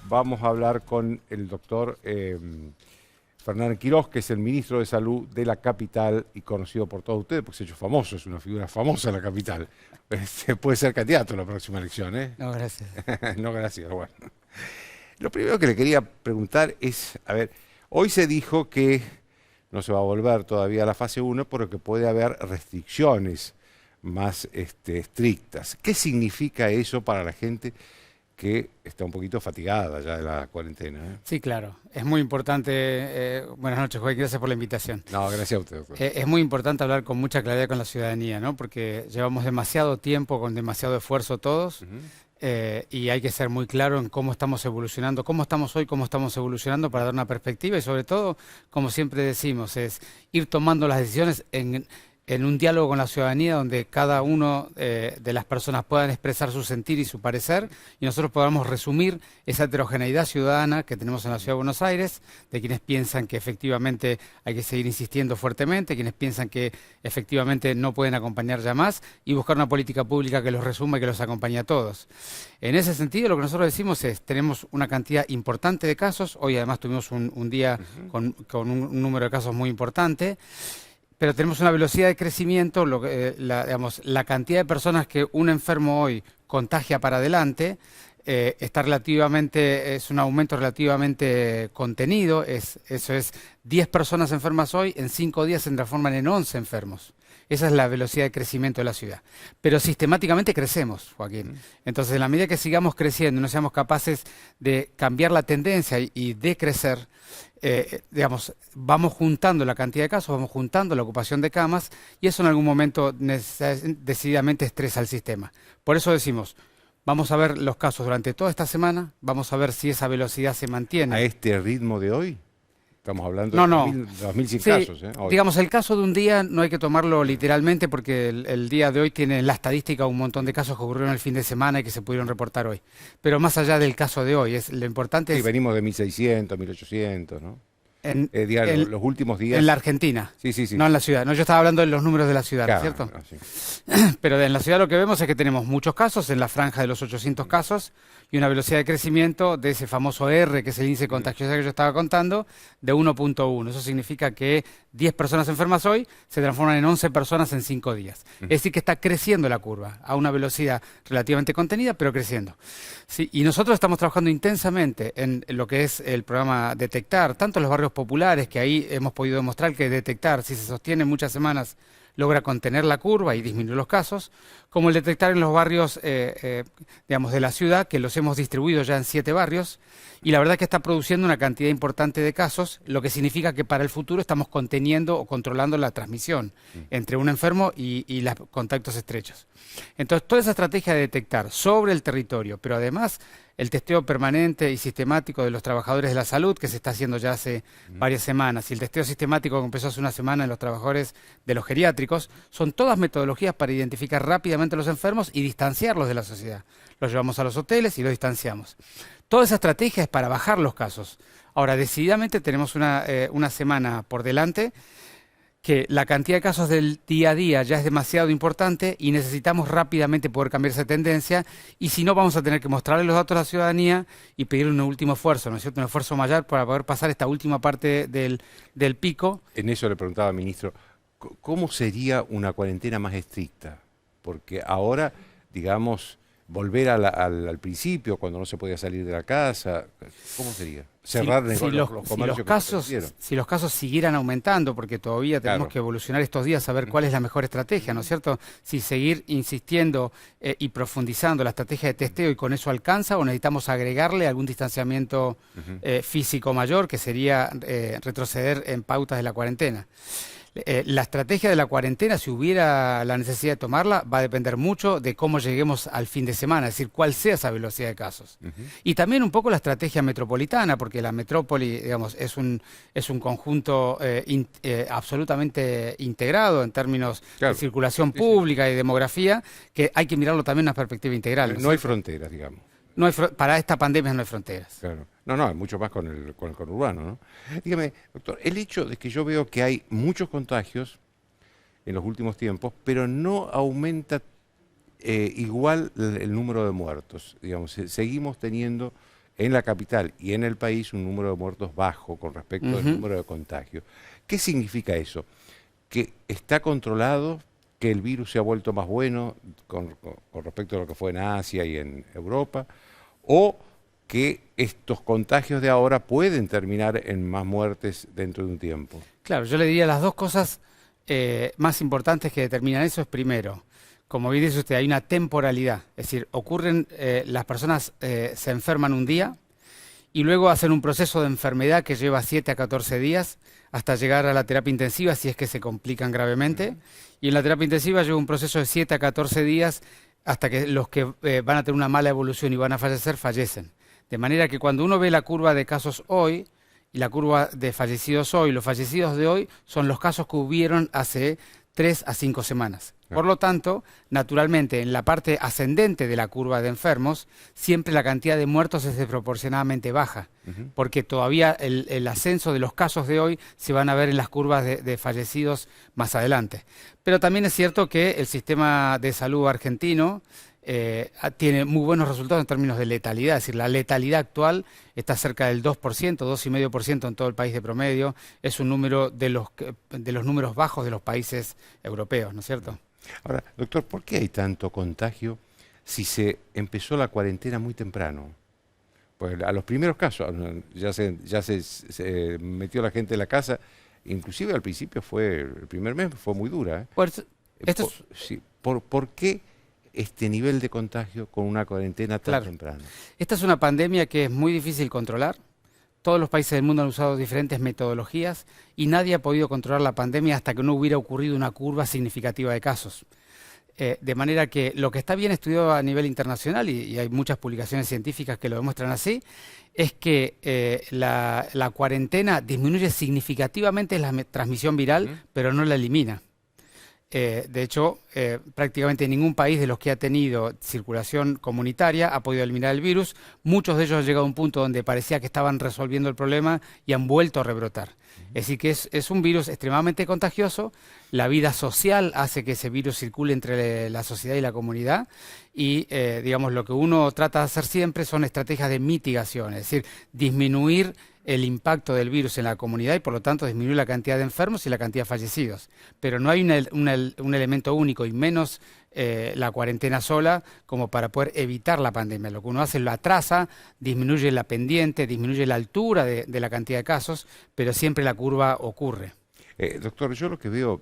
vamos a hablar con el doctor Fernán Quirós, que es el ministro de Salud de la capital y conocido por todos ustedes, porque se ha hecho famoso, es una figura famosa en la capital. Puede ser candidato en la próxima elección, ¿eh? No, gracias. No, gracias, bueno. Lo primero que le quería preguntar es, a ver, hoy se dijo que no se va a volver todavía a la fase 1 porque puede haber restricciones más estrictas. ¿Qué significa eso para la gente que está un poquito fatigada ya de la cuarentena? Sí, claro. Es muy importante. Buenas noches, Joaquín. Gracias por la invitación. No, gracias a usted, doctor. Es muy importante hablar con mucha claridad con la ciudadanía, ¿no? Porque llevamos demasiado tiempo con demasiado esfuerzo todos. Y hay que ser muy claro en cómo estamos evolucionando, cómo estamos hoy, cómo estamos evolucionando para dar una perspectiva y sobre todo, como siempre decimos, es ir tomando las decisiones en un diálogo con la ciudadanía donde cada uno de las personas puedan expresar su sentir y su parecer y nosotros podamos resumir esa heterogeneidad ciudadana que tenemos en la Ciudad de Buenos Aires, de quienes piensan que efectivamente hay que seguir insistiendo fuertemente, quienes piensan que efectivamente no pueden acompañar ya más y buscar una política pública que los resuma y que los acompañe a todos. En ese sentido, lo que nosotros decimos es, tenemos una cantidad importante de casos, hoy además tuvimos un día con un número de casos muy importante, pero tenemos una velocidad de crecimiento, digamos, la cantidad de personas que un enfermo hoy contagia para adelante es un aumento relativamente contenido, eso es 10 personas enfermas hoy, en 5 días se transforman en 11 enfermos. Esa es la velocidad de crecimiento de la ciudad. Pero sistemáticamente crecemos, Joaquín. Entonces, en la medida que sigamos creciendo y no seamos capaces de cambiar la tendencia y de crecer, digamos, vamos juntando la cantidad de casos, vamos juntando la ocupación de camas y eso en algún momento decididamente estresa al sistema. Por eso decimos, vamos a ver los casos durante toda esta semana, vamos a ver si esa velocidad se mantiene. ¿A este ritmo de hoy? Estamos hablando de 2.100 casos. Hoy. Digamos, el caso de un día no hay que tomarlo literalmente porque el día de hoy tiene en la estadística un montón de casos que ocurrieron el fin de semana y que se pudieron reportar hoy. Pero más allá del caso de hoy, lo importante es... Sí, venimos de 1.600, 1.800, ¿no? Los últimos días... En la Argentina, sí. No en la ciudad. No, yo estaba hablando de los números de la ciudad, claro, ¿cierto? No, sí. Pero en la ciudad lo que vemos es que tenemos muchos casos, en la franja de los 800 casos, y una velocidad de crecimiento de ese famoso R, que es el índice contagioso que yo estaba contando, de 1.1. Eso significa que 10 personas enfermas hoy se transforman en 11 personas en 5 días. Es decir, que está creciendo la curva a una velocidad relativamente contenida, pero creciendo. Sí, y nosotros estamos trabajando intensamente en lo que es el programa Detectar, tanto en los barrios populares, que ahí hemos podido demostrar que Detectar, si se sostiene muchas semanas, logra contener la curva y disminuir los casos, como el Detectar en los barrios, digamos, de la ciudad, que los hemos distribuido ya en 7 barrios, y la verdad que está produciendo una cantidad importante de casos, lo que significa que para el futuro estamos conteniendo o controlando la transmisión entre un enfermo y los contactos estrechos. Entonces, toda esa estrategia de detectar sobre el territorio, pero además el testeo permanente y sistemático de los trabajadores de la salud, que se está haciendo ya hace varias semanas, y el testeo sistemático que empezó hace una semana en los trabajadores de los geriátricos, son todas metodologías para identificar rápidamente a los enfermos y distanciarlos de la sociedad. Los llevamos a los hoteles y los distanciamos. Toda esa estrategia es para bajar los casos. Ahora, decididamente tenemos una semana por delante que la cantidad de casos del día a día ya es demasiado importante y necesitamos rápidamente poder cambiar esa tendencia y si no vamos a tener que mostrarle los datos a la ciudadanía y pedir un último esfuerzo, ¿no es cierto? Un esfuerzo mayor para poder pasar esta última parte del pico. En eso le preguntaba, ministro, ¿cómo sería una cuarentena más estricta? Porque ahora, digamos, volver al principio, cuando no se podía salir de la casa, ¿cómo sería? Cerrar los comercios. Si los casos siguieran aumentando, porque todavía tenemos que evolucionar estos días a ver cuál es la mejor estrategia, ¿no es cierto? Si seguir insistiendo y profundizando la estrategia de testeo y con eso alcanza, o necesitamos agregarle algún distanciamiento físico mayor, que sería retroceder en pautas de la cuarentena. La estrategia de la cuarentena, si hubiera la necesidad de tomarla, va a depender mucho de cómo lleguemos al fin de semana, es decir, cuál sea esa velocidad de casos. Y también un poco la estrategia metropolitana, porque la metrópoli, digamos, es un conjunto absolutamente integrado en términos de circulación pública y demografía, que hay que mirarlo también en una perspectiva integral. No hay fronteras, digamos. Para esta pandemia no hay fronteras. Claro. No, hay mucho más con el conurbano, ¿no? Dígame, doctor, el hecho de que yo veo que hay muchos contagios en los últimos tiempos, pero no aumenta igual el número de muertos, digamos, seguimos teniendo en la capital y en el país un número de muertos bajo con respecto al número de contagios. ¿Qué significa eso? Que está controlado, que el virus se ha vuelto más bueno con respecto a lo que fue en Asia y en Europa, o que estos contagios de ahora pueden terminar en más muertes dentro de un tiempo. Claro, yo le diría las dos cosas más importantes que determinan eso es primero, como bien dice usted, hay una temporalidad, es decir, las personas se enferman un día y luego hacen un proceso de enfermedad que lleva 7 a 14 días hasta llegar a la terapia intensiva si es que se complican gravemente, y en la terapia intensiva lleva un proceso de 7 a 14 días hasta que los que van a tener una mala evolución y van a fallecer, fallecen. De manera que cuando uno ve la curva de casos hoy y la curva de fallecidos hoy, los fallecidos de hoy son los casos que hubieron hace 3 a 5 semanas. Por lo tanto, naturalmente, en la parte ascendente de la curva de enfermos, siempre la cantidad de muertos es desproporcionadamente baja, porque todavía el ascenso de los casos de hoy se van a ver en las curvas de fallecidos más adelante. Pero también es cierto que el sistema de salud argentino tiene muy buenos resultados en términos de letalidad, es decir, la letalidad actual está cerca del 2%, 2,5% en todo el país de promedio, es un número de los números bajos de los países europeos, ¿no es cierto? Ahora, doctor, ¿por qué hay tanto contagio si se empezó la cuarentena muy temprano? Pues a los primeros casos ya se metió la gente en la casa, inclusive al principio el primer mes fue muy dura. Pues, ¿Por qué este nivel de contagio con una cuarentena tan temprana? Esta es una pandemia que es muy difícil controlar. Todos los países del mundo han usado diferentes metodologías y nadie ha podido controlar la pandemia hasta que no hubiera ocurrido una curva significativa de casos. De manera que lo que está bien estudiado a nivel internacional, y hay muchas publicaciones científicas que lo demuestran así, es que la cuarentena disminuye significativamente la transmisión viral, pero no la elimina. De hecho, prácticamente ningún país de los que ha tenido circulación comunitaria ha podido eliminar el virus. Muchos de ellos han llegado a un punto donde parecía que estaban resolviendo el problema y han vuelto a rebrotar. Es decir, que es un virus extremadamente contagioso. La vida social hace que ese virus circule entre la sociedad y la comunidad. Y, digamos, lo que uno trata de hacer siempre son estrategias de mitigación, es decir, disminuir el impacto del virus en la comunidad y por lo tanto disminuir la cantidad de enfermos y la cantidad de fallecidos. Pero no hay un elemento único y menos la cuarentena sola como para poder evitar la pandemia. Lo que uno hace lo atrasa, disminuye la pendiente, disminuye la altura de la cantidad de casos, pero siempre la curva ocurre. Doctor, yo lo que veo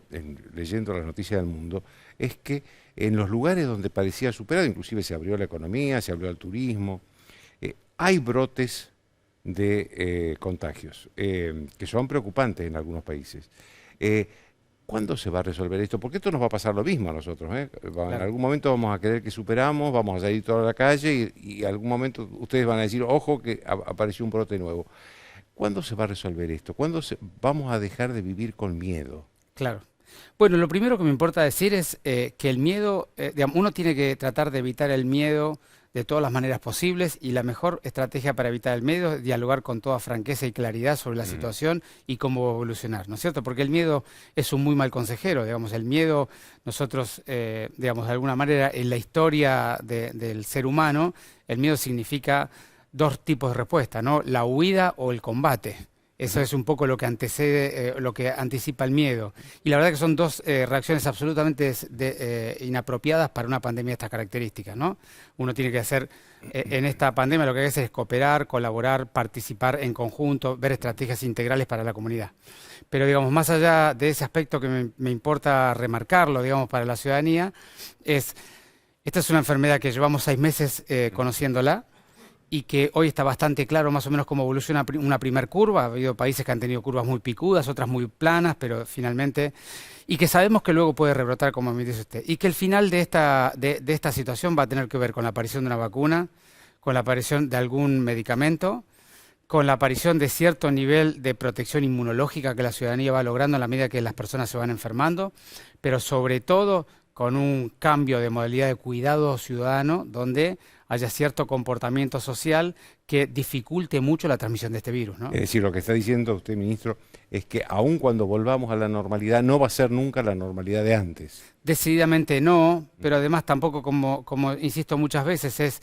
leyendo las noticias del mundo es que en los lugares donde parecía superado, inclusive se abrió la economía, se abrió el turismo, hay brotes de contagios, que son preocupantes en algunos países. ¿Cuándo se va a resolver esto? Porque esto nos va a pasar lo mismo a nosotros. En algún momento vamos a creer que superamos, vamos a salir toda la calle y en algún momento ustedes van a decir, ojo, que apareció un brote nuevo. ¿Cuándo se va a resolver esto? ¿Cuándo vamos a dejar de vivir con miedo? Claro. Bueno, lo primero que me importa decir es que el miedo, digamos, uno tiene que tratar de evitar el miedo de todas las maneras posibles y la mejor estrategia para evitar el miedo es dialogar con toda franqueza y claridad sobre la situación y cómo evolucionar, ¿no es cierto? Porque el miedo es un muy mal consejero, digamos, el miedo nosotros, digamos, de alguna manera en la historia del ser humano, el miedo significa dos tipos de respuesta, ¿no? La huida o el combate. Eso es un poco lo que antecede, lo que anticipa el miedo. Y la verdad que son dos reacciones absolutamente inapropiadas para una pandemia de estas características, ¿no? Uno tiene que hacer, en esta pandemia lo que hay que hacer es cooperar, colaborar, participar en conjunto, ver estrategias integrales para la comunidad. Pero, digamos, más allá de ese aspecto que me importa remarcarlo, digamos, para la ciudadanía, esta es una enfermedad que llevamos 6 meses conociéndola, y que hoy está bastante claro más o menos cómo evoluciona una primer curva. Ha habido países que han tenido curvas muy picudas, otras muy planas, pero finalmente... Y que sabemos que luego puede rebrotar, como me dice usted. Y que el final de esta situación va a tener que ver con la aparición de una vacuna, con la aparición de algún medicamento, con la aparición de cierto nivel de protección inmunológica que la ciudadanía va logrando a la medida que las personas se van enfermando, pero sobre todo con un cambio de modalidad de cuidado ciudadano donde haya cierto comportamiento social que dificulte mucho la transmisión de este virus, ¿no? Es decir, lo que está diciendo usted, ministro, es que aun cuando volvamos a la normalidad, no va a ser nunca la normalidad de antes. Decididamente no, pero además tampoco, como insisto muchas veces,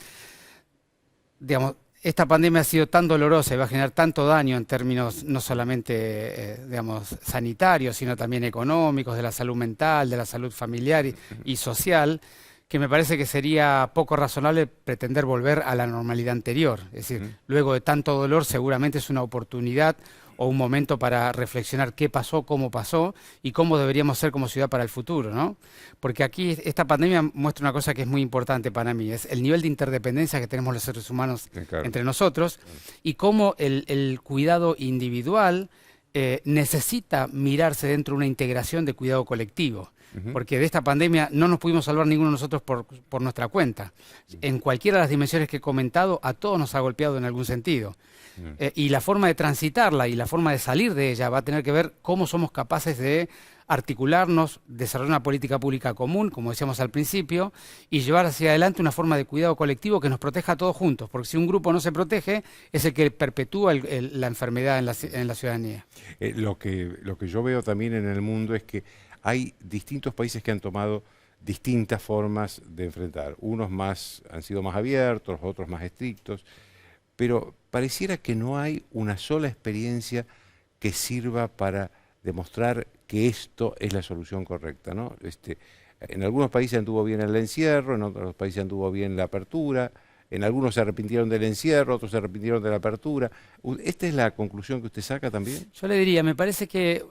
digamos, esta pandemia ha sido tan dolorosa y va a generar tanto daño en términos no solamente, digamos, sanitarios, sino también económicos, de la salud mental, de la salud familiar y social, que me parece que sería poco razonable pretender volver a la normalidad anterior. Es decir, luego de tanto dolor, seguramente es una oportunidad o un momento para reflexionar qué pasó, cómo pasó y cómo deberíamos ser como ciudad para el futuro, ¿no? Porque aquí esta pandemia muestra una cosa que es muy importante para mí, es el nivel de interdependencia que tenemos los seres humanos entre nosotros y cómo el cuidado individual necesita mirarse dentro de una integración de cuidado colectivo. Porque de esta pandemia no nos pudimos salvar ninguno de nosotros por nuestra cuenta. En cualquiera de las dimensiones que he comentado, a todos nos ha golpeado en algún sentido. Y la forma de transitarla y la forma de salir de ella va a tener que ver cómo somos capaces de articularnos, desarrollar una política pública común, como decíamos al principio, y llevar hacia adelante una forma de cuidado colectivo que nos proteja a todos juntos. Porque si un grupo no se protege, es el que perpetúa la enfermedad en la ciudadanía. Lo que yo veo también en el mundo es que hay distintos países que han tomado distintas formas de enfrentar. Unos han sido más abiertos, otros más estrictos, pero pareciera que no hay una sola experiencia que sirva para demostrar que esto es la solución correcta, ¿no? En algunos países anduvo bien el encierro, en otros países anduvo bien la apertura, en algunos se arrepintieron del encierro, otros se arrepintieron de la apertura. ¿Esta es la conclusión que usted saca también? Yo le diría, me parece que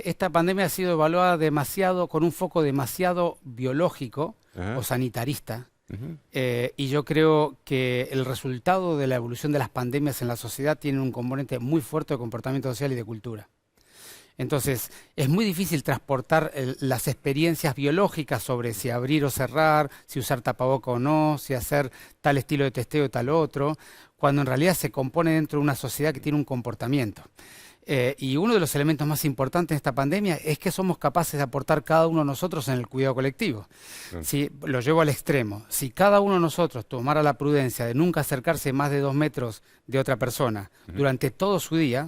esta pandemia ha sido evaluada demasiado, con un foco demasiado biológico o sanitarista. Y yo creo que el resultado de la evolución de las pandemias en la sociedad tiene un componente muy fuerte de comportamiento social y de cultura. Entonces, es muy difícil transportar las experiencias biológicas sobre si abrir o cerrar, si usar tapaboca o no, si hacer tal estilo de testeo o tal otro, cuando en realidad se compone dentro de una sociedad que tiene un comportamiento. Y uno de los elementos más importantes de esta pandemia es que somos capaces de aportar cada uno de nosotros en el cuidado colectivo. Si lo llevo al extremo, si cada uno de nosotros tomara la prudencia de nunca acercarse más de 2 metros de otra persona durante todo su día,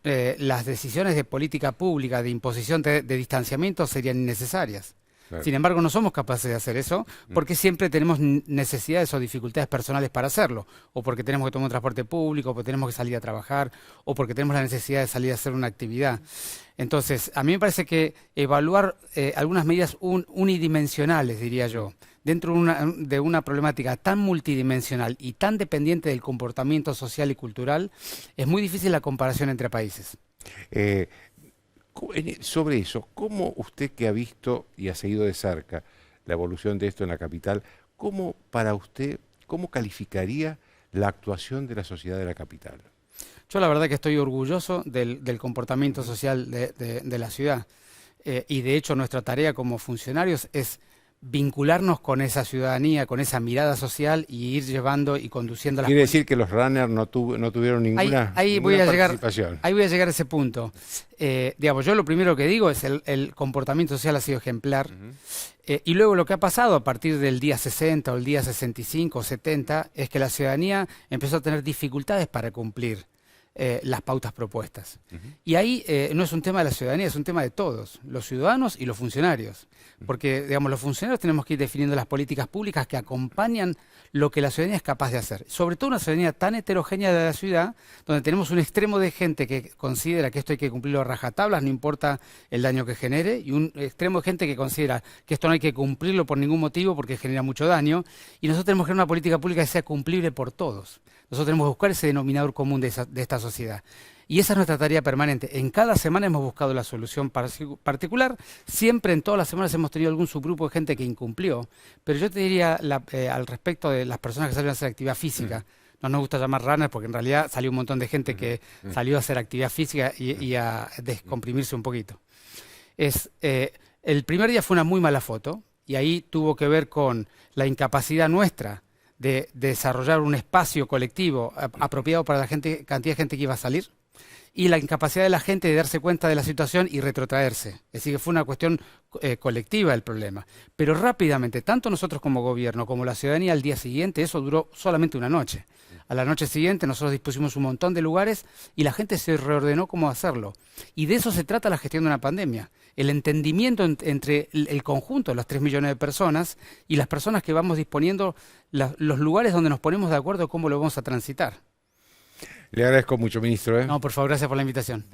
las decisiones de política pública, de imposición de distanciamiento serían innecesarias. Claro. Sin embargo, no somos capaces de hacer eso porque siempre tenemos necesidades o dificultades personales para hacerlo, o porque tenemos que tomar un transporte público, o porque tenemos que salir a trabajar, o porque tenemos la necesidad de salir a hacer una actividad. Entonces, a mí me parece que evaluar algunas medidas unidimensionales, diría yo, dentro de una problemática tan multidimensional y tan dependiente del comportamiento social y cultural, es muy difícil la comparación entre países. Sobre eso, ¿cómo usted que ha visto y ha seguido de cerca la evolución de esto en la capital, cómo para usted, cómo calificaría la actuación de la sociedad de la capital? Yo la verdad que estoy orgulloso del comportamiento social de la ciudad y de hecho nuestra tarea como funcionarios es vincularnos con esa ciudadanía, con esa mirada social y ir llevando y conduciendo las... Quiere decir que los runners no tuvieron ninguna participación. Ahí voy a llegar a ese punto. Digamos, yo lo primero que digo es el comportamiento social ha sido ejemplar. Y luego lo que ha pasado a partir del día 60 o el día 65 o 70 es que la ciudadanía empezó a tener dificultades para cumplir las pautas propuestas. Y ahí no es un tema de la ciudadanía, es un tema de todos, los ciudadanos y los funcionarios. Porque, digamos, los funcionarios tenemos que ir definiendo las políticas públicas que acompañan lo que la ciudadanía es capaz de hacer. Sobre todo una ciudadanía tan heterogénea de la ciudad, donde tenemos un extremo de gente que considera que esto hay que cumplirlo a rajatablas, no importa el daño que genere, y un extremo de gente que considera que esto no hay que cumplirlo por ningún motivo porque genera mucho daño, y nosotros tenemos que tener una política pública que sea cumplible por todos. Nosotros tenemos que buscar ese denominador común de esta sociedad. Y esa es nuestra tarea permanente. En cada semana hemos buscado la solución particular. Siempre en todas las semanas hemos tenido algún subgrupo de gente que incumplió. Pero yo te diría al respecto de las personas que salieron a hacer actividad física. No nos gusta llamar runners porque en realidad salió un montón de gente que salió a hacer actividad física y a descomprimirse un poquito. El primer día fue una muy mala foto y ahí tuvo que ver con la incapacidad nuestra de desarrollar un espacio colectivo apropiado para la cantidad de gente que iba a salir. y la incapacidad de la gente de darse cuenta de la situación y retrotraerse. Es decir, que fue una cuestión colectiva el problema. Pero rápidamente, tanto nosotros como gobierno, como la ciudadanía al día siguiente, eso duró solamente una noche. A la noche siguiente nosotros dispusimos un montón de lugares y la gente se reordenó cómo hacerlo. Y de eso se trata la gestión de una pandemia. El entendimiento entre el conjunto de las 3 millones de personas y las personas que vamos disponiendo, los lugares donde nos ponemos de acuerdo cómo lo vamos a transitar. Le agradezco mucho, ministro. No, por favor, gracias por la invitación.